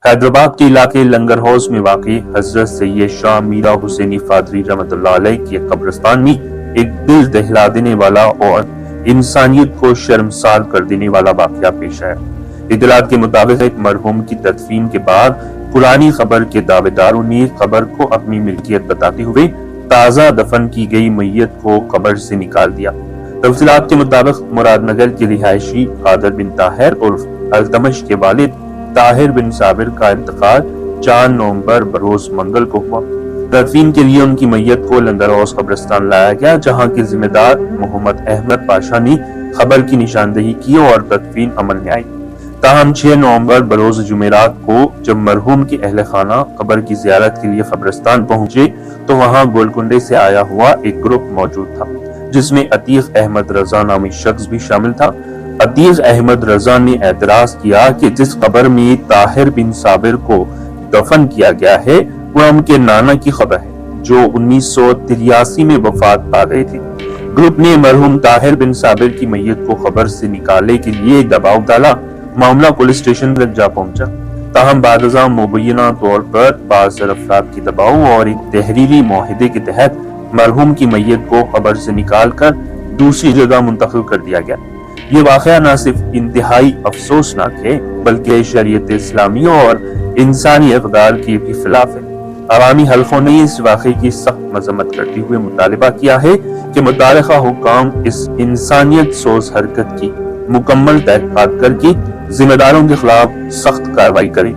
حیدرآباد کے علاقے لنگر ہاؤس میں واقع حضرت سید شاہ میرا حسینی فادری رحمۃ اللہ علیہ کے قبرستان میں ایک دل دہلا دینے والا اور انسانیت کو شرمسار کر دینے والا واقعہ پیش آیا۔ اطلاعات کے مطابق ایک مرحوم کی تدفین کے بعد پرانی خبر کے دعوے داروں نے خبر کو اپنی ملکیت بتاتے ہوئے تازہ دفن کی گئی میت کو قبر سے نکال دیا۔ تفصیلات کے مطابق مراد نگر کے رہائشی قادر بن طاہر عرف التمش کے والد طاہر بن صابر کا انتقال 4 نومبر بروز منگل کو ہوا۔ تدفین کے لیے ان کی میت کو لنگر ہاؤس قبرستان لایا گیا، جہاں کے ذمہ دار محمد احمد پاشا نے خبر کی نشاندہی کی اور تدفین عمل میں آئی۔ تاہم 6 نومبر بروز جمعرات کو جب مرحوم کے اہل خانہ قبر کی زیارت کے لیے قبرستان پہنچے تو وہاں گولکنڈے سے آیا ہوا ایک گروپ موجود تھا، جس میں عتیق احمد رضا نامی شخص بھی شامل تھا۔ عتیق احمد رضا نے اعتراض کیا کہ جس قبر میں طاہر بن صابر کو دفن کیا گیا ہے وہ ان کے نانا کی قبر ہے، جو 1983 میں وفات پا گئے تھے۔ گروپ نے مرحوم طاہر بن صابر کی میت کو قبر سے نکالنے کے لیے دباؤ ڈالا۔ معاملہ پولیس اسٹیشن تک جا پہنچا، تاہم بعد ازاں مبینہ طور پر بعض افراد کے دباؤ اور ایک تحریری معاہدے کے تحت مرحوم کی میت کو قبر سے نکال کر دوسری جگہ منتقل کر دیا گیا۔ یہ واقعہ نہ صرف انتہائی افسوسناک ہے بلکہ شریعت اسلامی اور انسانی اقدار کے بھی خلاف ہے۔ عوامی حلقوں نے اس واقعے کی سخت مذمت کرتے ہوئے مطالبہ کیا ہے کہ متعلقہ حکام اس انسانیت سوز حرکت کی مکمل تحقیقات کر کے ذمہ داروں کے خلاف سخت کارروائی کریں۔